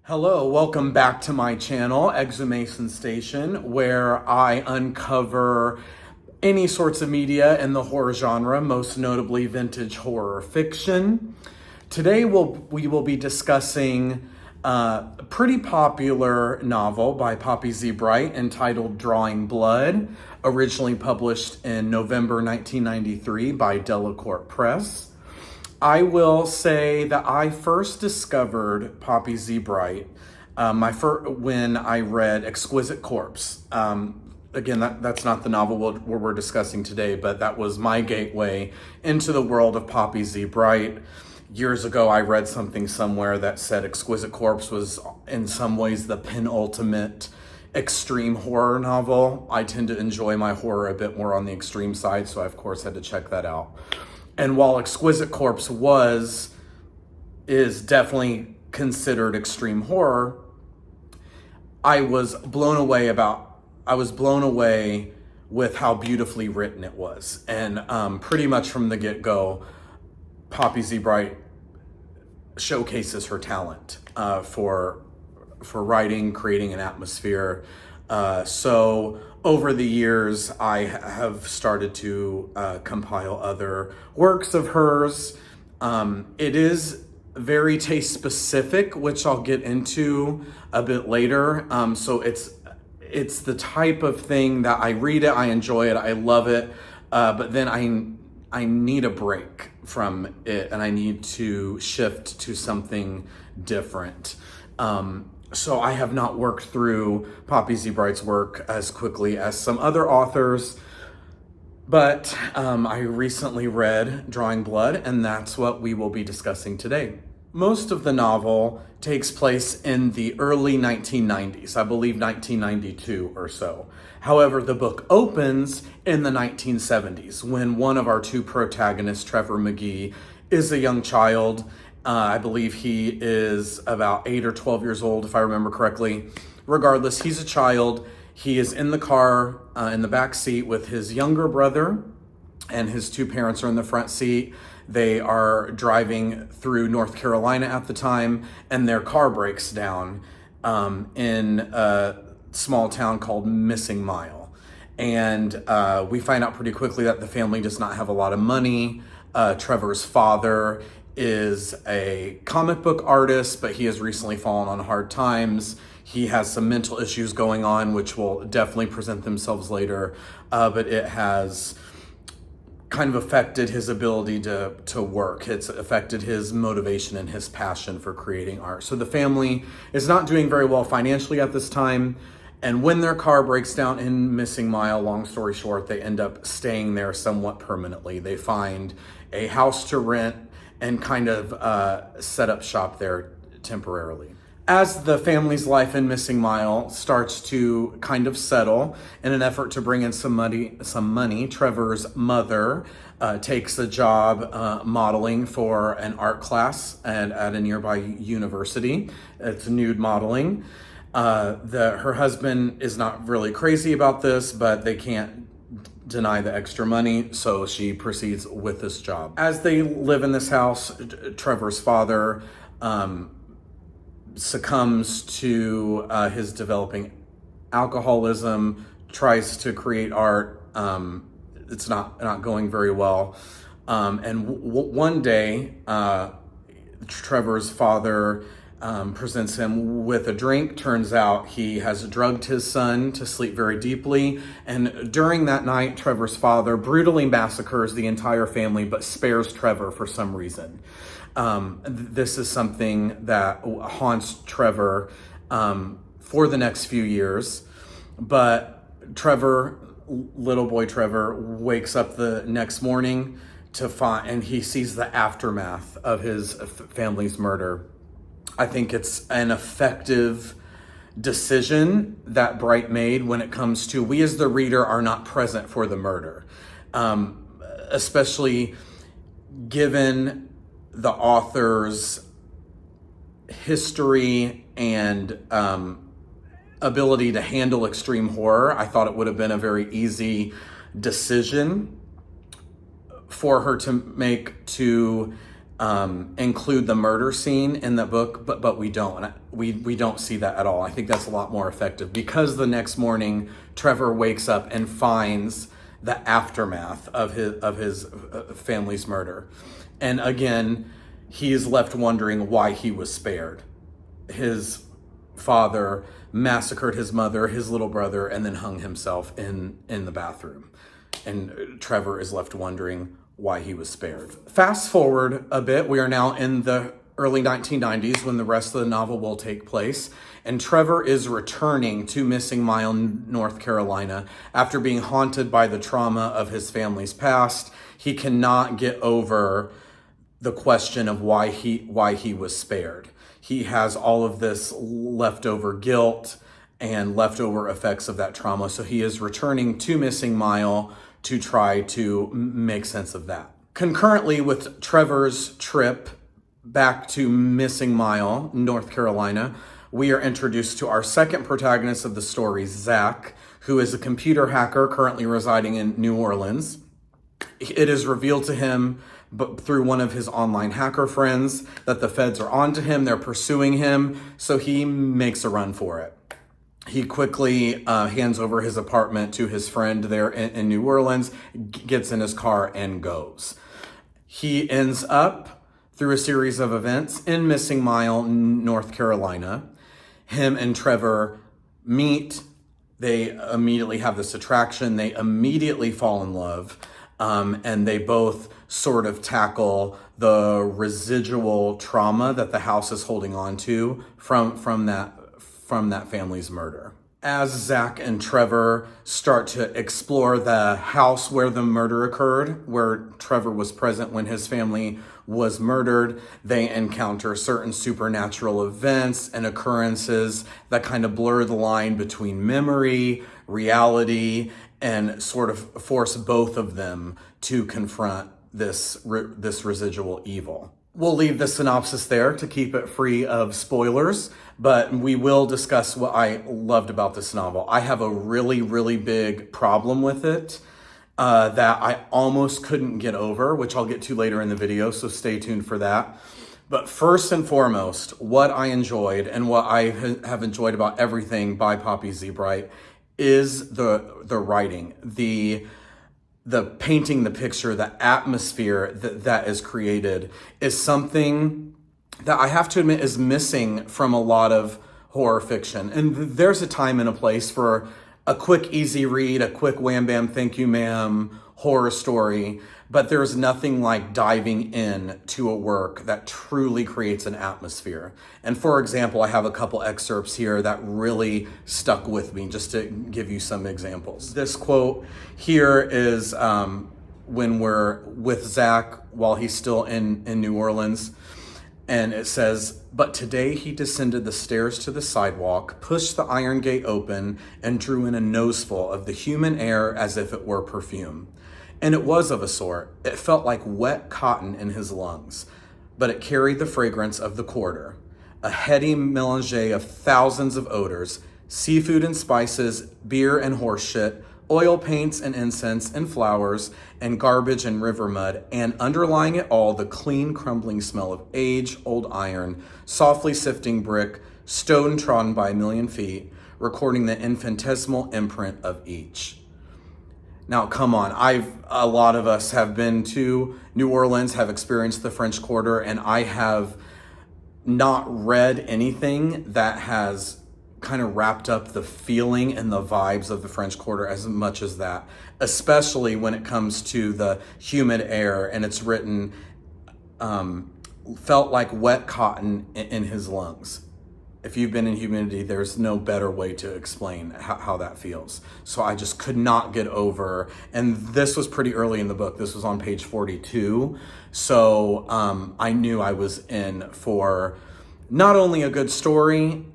Hello, welcome back to my channel, Exhumation Station, where I uncover any sorts of media in the horror genre, most notably vintage horror fiction. Today we will be discussing a pretty popular novel by Poppy Z. Brite entitled Drawing Blood, originally published in November 1993 by Delacorte Press. I will say that I first discovered Poppy Z. Brite when I read Exquisite Corpse. Again, that's not the novel we're discussing today, but that was my gateway into the world of Poppy Z. Brite. Years ago, I read something somewhere that said Exquisite Corpse was in some ways the penultimate extreme horror novel. I tend to enjoy my horror a bit more on the extreme side, so I of course had to check that out. And while Exquisite Corpse is definitely considered extreme horror, I was blown away with how beautifully written it was. And pretty much from the get-go, Poppy Z. Brite showcases her talent for writing, creating an atmosphere. So over the years, I have started to compile other works of hers. It is very taste specific, which I'll get into a bit later. So it's the type of thing that I read it, I enjoy it, I love it, but then I need a break from it and I need to shift to something different. So I have not worked through Poppy Z. Brite's work as quickly as some other authors, but I recently read Drawing Blood, and that's what we will be discussing today. Most of the novel takes place in the early 1990s, I believe 1992 or so. However, the book opens in the 1970s when one of our two protagonists, Trevor McGee, is a young child. I believe he is about 8 or 12 years old, if I remember correctly. Regardless, he's a child. He is in the car, in the back seat with his younger brother, and his two parents are in the front seat. They are driving through North Carolina at the time, and their car breaks down in a small town called Missing Mile. And we find out pretty quickly that the family does not have a lot of money. Trevor's father is a comic book artist, but he has recently fallen on hard times. He has some mental issues going on, which will definitely present themselves later, but it has kind of affected his ability to work. It's affected his motivation and his passion for creating art. So the family is not doing very well financially at this time, and when their car breaks down in Missing Mile, long story short, they end up staying there somewhat permanently. They find a house to rent and kind of set up shop there temporarily. As the family's life in Missing Mile starts to kind of settle, in an effort to bring in some money, Trevor's mother takes a job modeling for an art class at a nearby university. It's nude modeling. Her husband is not really crazy about this, but they can't deny the extra money, so she proceeds with this job. As they live in this house, Trevor's father succumbs to his developing alcoholism, tries to create art. It's not going very well. And one day, Trevor's father presents him with a drink. Turns out he has drugged his son to sleep very deeply. And during that night, Trevor's father brutally massacres the entire family, but spares Trevor for some reason. This is something that haunts Trevor for the next few years. But Trevor, little boy Trevor, wakes up the next morning and he sees the aftermath of his family's murder. I think it's an effective decision that Brite made when it comes to, we as the reader are not present for the murder, especially given the author's history and ability to handle extreme horror. I thought it would have been a very easy decision for her to make to include the murder scene in the book, but we don't. We don't see that at all. I think that's a lot more effective because the next morning Trevor wakes up and finds the aftermath of his family's murder, and again he is left wondering why he was spared. His father massacred his mother, his little brother, and then hung himself in the bathroom, and Trevor is left wondering why he was spared. Fast forward a bit, we are now in the early 1990s when the rest of the novel will take place, and Trevor is returning to Missing Mile, North Carolina, after being haunted by the trauma of his family's past. He cannot get over the question of why he was spared. He has all of this leftover guilt and leftover effects of that trauma, so he is returning to Missing Mile to try to make sense of that. Concurrently with Trevor's trip back to Missing Mile, North Carolina, we are introduced to our second protagonist of the story, Zach, who is a computer hacker currently residing in New Orleans. It is revealed to him through one of his online hacker friends that the feds are onto him, they're pursuing him, so he makes a run for it. He quickly hands over his apartment to his friend there in New Orleans, gets in his car, and goes. He ends up, through a series of events, in Missing Mile, North Carolina. Him and Trevor meet. They immediately have this attraction. They immediately fall in love. And they both sort of tackle the residual trauma that the house is holding on to from that family's murder. As Zach and Trevor start to explore the house where the murder occurred, where Trevor was present when his family was murdered, they encounter certain supernatural events and occurrences that kind of blur the line between memory, reality, and sort of force both of them to confront this residual evil. We'll leave the synopsis there to keep it free of spoilers, but we will discuss what I loved about this novel. I have a really, really big problem with it that I almost couldn't get over, which I'll get to later in the video, so stay tuned for that. But first and foremost, what I enjoyed and what I have enjoyed about everything by Poppy Z. Brite is the writing, the painting, the picture, the atmosphere that is created is something that I have to admit is missing from a lot of horror fiction. And there's a time and a place for a quick, easy read, a quick wham bam, thank you ma'am horror story, but there's nothing like diving in to a work that truly creates an atmosphere. And for example, I have a couple excerpts here that really stuck with me, just to give you some examples. This quote here is when we're with Zach while he's still in New Orleans, and it says, "But today he descended the stairs to the sidewalk, pushed the iron gate open, and drew in a noseful of the human air as if it were perfume. And it was of a sort. It felt like wet cotton in his lungs, but it carried the fragrance of the quarter, a heady melange of thousands of odors, seafood and spices, beer and horse shit, oil paints and incense and flowers and garbage and river mud, and underlying it all, the clean crumbling smell of age, old iron, softly sifting brick, stone trodden by a million feet, recording the infinitesimal imprint of each." Now, come on, a lot of us have been to New Orleans, have experienced the French Quarter, and I have not read anything that has kind of wrapped up the feeling and the vibes of the French Quarter as much as that, especially when it comes to the humid air, and it's written, felt like wet cotton in his lungs. If you've been in humidity, there's no better way to explain how that feels. So I just could not get over, and this was pretty early in the book. This was on page 42. So I knew I was in for not only a good story,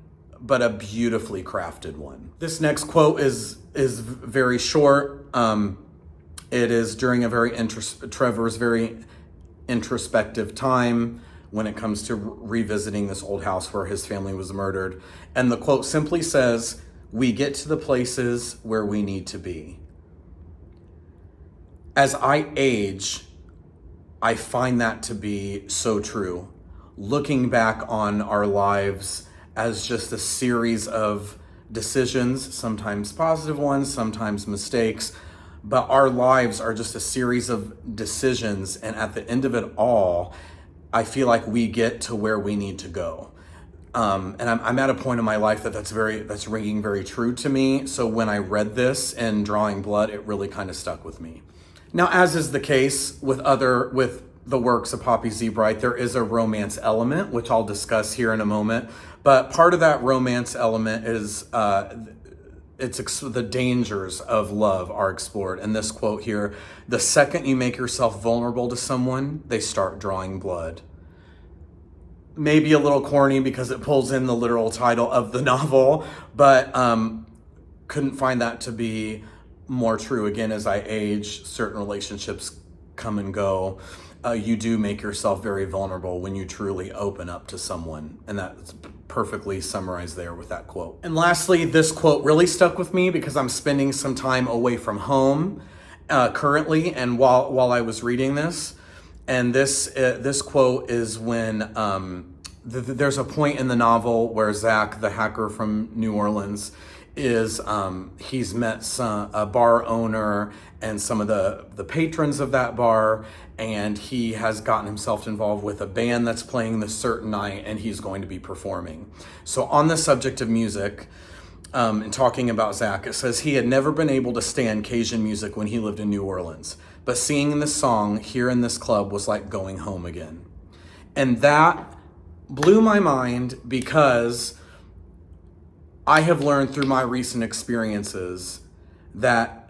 but a beautifully crafted one. This next quote is very short. It is during Trevor's very introspective time when it comes to revisiting this old house where his family was murdered. And the quote simply says, "We get to the places where we need to be." As I age, I find that to be so true. Looking back on our lives as just a series of decisions, sometimes positive ones, sometimes mistakes, but our lives are just a series of decisions. And at the end of it all, I feel like we get to where we need to go. And I'm at a point in my life that's ringing very true to me. So when I read this in Drawing Blood, it really kind of stuck with me. Now, as is the case with the works of Poppy Z. Brite, there is a romance element, which I'll discuss here in a moment. But part of that romance element is the dangers of love are explored. And this quote here: "The second you make yourself vulnerable to someone, they start drawing blood." Maybe a little corny because it pulls in the literal title of the novel, but couldn't find that to be more true. Again, as I age, certain relationships come and go. You do make yourself very vulnerable when you truly open up to someone. And that's perfectly summarized there with that quote. And lastly, this quote really stuck with me because I'm spending some time away from home currently. And while I was reading this, and this quote is when there's a point in the novel where Zach, the hacker from New Orleans, he's met a bar owner and some of the patrons of that bar, and he has gotten himself involved with a band that's playing this certain night, and he's going to be performing. So on the subject of music, and talking about Zach, it says he had never been able to stand Cajun music when he lived in New Orleans, but singing this song here in this club was like going home again. And that blew my mind because I have learned through my recent experiences that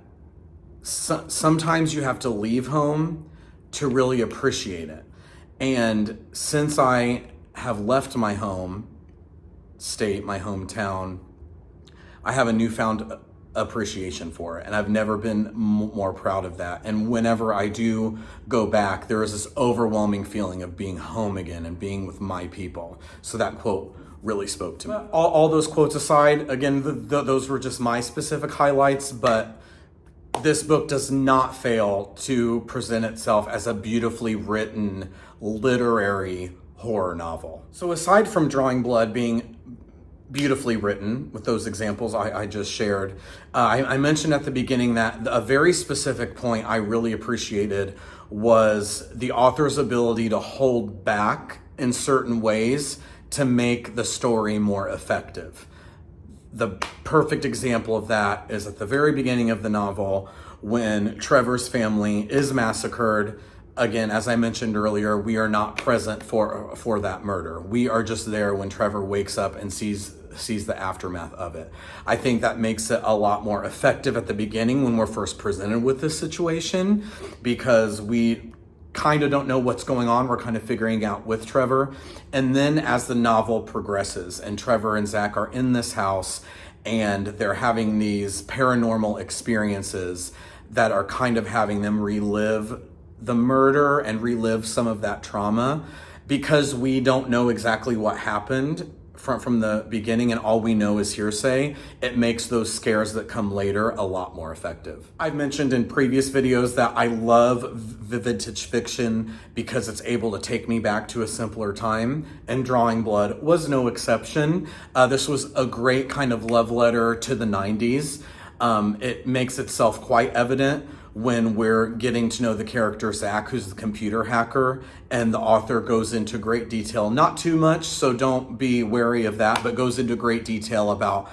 sometimes you have to leave home to really appreciate it. And since I have left my home state, my hometown, I have a newfound appreciation for it. And I've never been more proud of that. And whenever I do go back, there is this overwhelming feeling of being home again and being with my people. So that quote really spoke to me. All those quotes aside, again, those were just my specific highlights, but this book does not fail to present itself as a beautifully written literary horror novel. So aside from Drawing Blood being beautifully written with those examples I just shared, I mentioned at the beginning that a very specific point I really appreciated was the author's ability to hold back in certain ways to make the story more effective. The perfect example of that is at the very beginning of the novel when Trevor's family is massacred. Again, as I mentioned earlier, we are not present for that murder. We are just there when Trevor wakes up and sees the aftermath of it. I think that makes it a lot more effective at the beginning when we're first presented with this situation, because we kind of don't know what's going on. We're kind of figuring out with Trevor. And then as the novel progresses and Trevor and Zach are in this house and they're having these paranormal experiences that are kind of having them relive the murder and relive some of that trauma, because we don't know exactly what happened from the beginning and all we know is hearsay, it makes those scares that come later a lot more effective. I've mentioned in previous videos that I love vintage fiction because it's able to take me back to a simpler time, and Drawing Blood was no exception. This was a great kind of love letter to the 90s. It makes itself quite evident when we're getting to know the character Zach, who's the computer hacker, and the author goes into great detail, not too much, so don't be wary of that, but goes into great detail about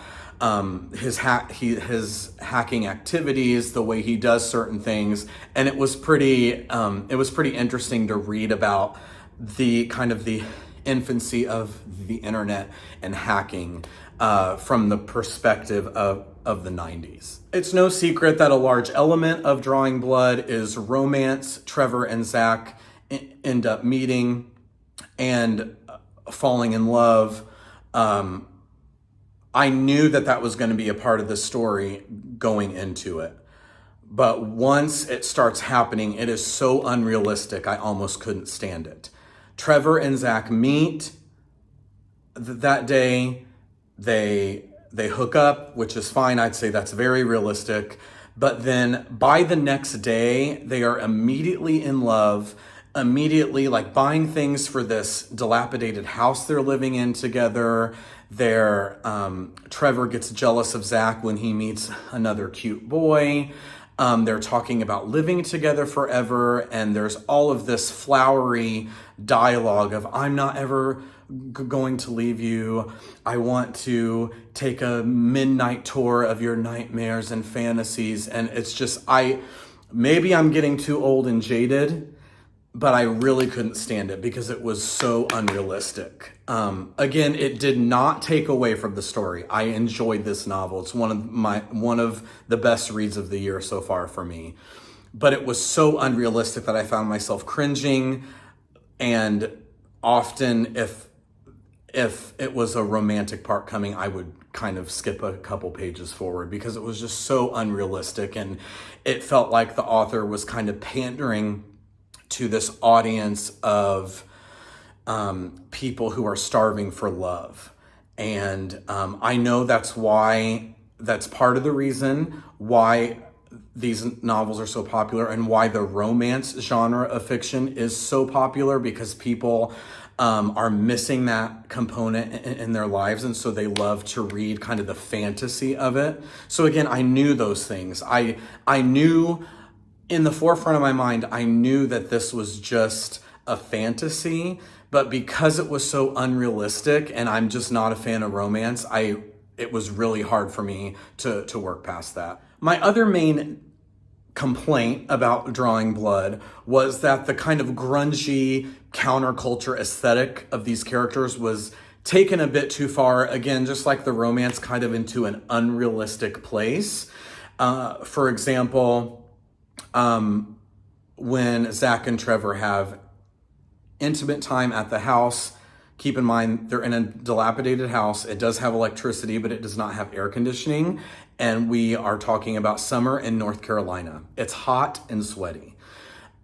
his hacking activities, the way he does certain things, and it was pretty interesting to read about the kind of the infancy of the internet and hacking from the perspective of the 90s. It's no secret that a large element of Drawing Blood is romance. Trevor and Zach end up meeting and falling in love. I knew that was going to be a part of the story going into it. But once it starts happening, it is so unrealistic, I almost couldn't stand it. Trevor and Zach meet that day. They hook up, which is fine. I'd say that's very realistic. But then by the next day, they are immediately in love. immediately like buying things for this dilapidated house they're living in together. Trevor gets jealous of Zach when he meets another cute boy. They're talking about living together forever, and there's all of this flowery dialogue of, I'm not ever going to leave you. I want to take a midnight tour of your nightmares and fantasies. And it's just, maybe I'm getting too old and jaded, but I really couldn't stand it because it was so unrealistic. Again, it did not take away from the story. I enjoyed this novel. It's one of the best reads of the year so far for me. But it was so unrealistic that I found myself cringing. And often, if it was a romantic part coming, I would kind of skip a couple pages forward because it was just so unrealistic. And it felt like the author was kind of pandering to this audience of people who are starving for love. And I know that's part of the reason why these novels are so popular and why the romance genre of fiction is so popular, because people are missing that component in their lives. And so they love to read kind of the fantasy of it. So again, I knew those things. I knew in the forefront of my mind, I knew that this was just a fantasy, but because it was so unrealistic and I'm just not a fan of romance, it was really hard for me to work past that. My other main complaint about Drawing Blood was that the kind of grungy counterculture aesthetic of these characters was taken a bit too far, again, just like the romance, kind of into an unrealistic place. For example, when Zach and Trevor have intimate time at the house, keep in mind they're in a dilapidated house. It does have electricity, but it does not have air conditioning. And we are talking about summer in North Carolina. It's hot and sweaty.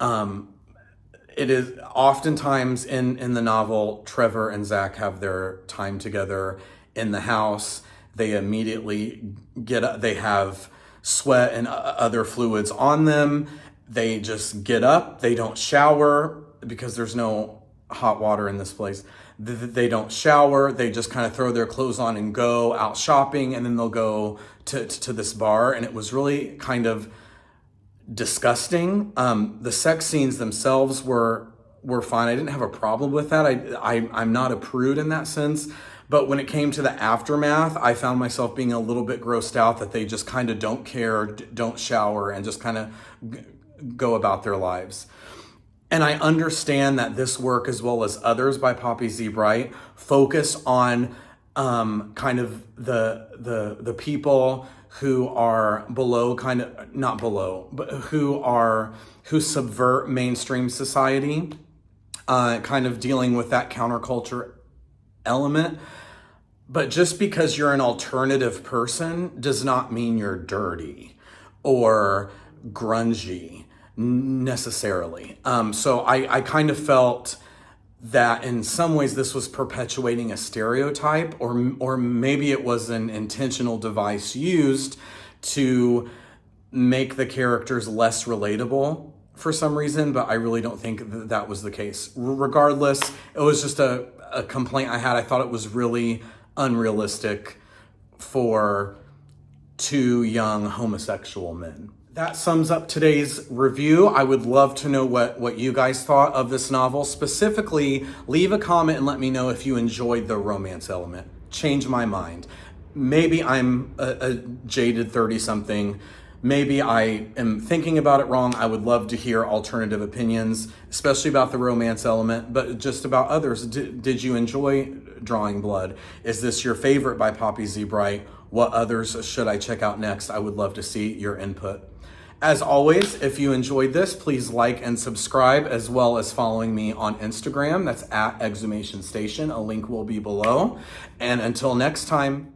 It is oftentimes in the novel, Trevor and Zach have their time together in the house. They immediately they have sweat and other fluids on them. They just get up. They don't shower because there's no hot water in this place. They don't shower. They just kind of throw their clothes on and go out shopping, and then they'll go to this bar. And it was really kind of disgusting. The sex scenes themselves were fine. I didn't have a problem with that. I'm not a prude in that sense. But when it came to the aftermath, I found myself being a little bit grossed out that they just kind of don't care, don't shower, and just kind of go about their lives. And I understand that this work, as well as others by Poppy Z. Brite, focus on kind of the people who are below, kind of not below, but who subvert mainstream society, kind of dealing with that counterculture element. But just because you're an alternative person does not mean you're dirty or grungy necessarily. So I kind of felt that in some ways this was perpetuating a stereotype, or maybe it was an intentional device used to make the characters less relatable for some reason, but I really don't think that was the case. Regardless, it was just a complaint I had. I thought it was really unrealistic for two young homosexual men. That sums up today's review. I would love to know what you guys thought of this novel. Specifically, leave a comment and let me know if you enjoyed the romance element. Change my mind. Maybe I'm a jaded 30-something. Maybe I am thinking about it wrong. I would love to hear alternative opinions, especially about the romance element, but just about others. Did you enjoy Drawing Blood? Is this your favorite by Poppy Z. Brite? What others should I check out next? I would love to see your input. As always, if you enjoyed this, please like and subscribe, as well as following me on Instagram. That's @Exhumation Station. A link will be below. And until next time,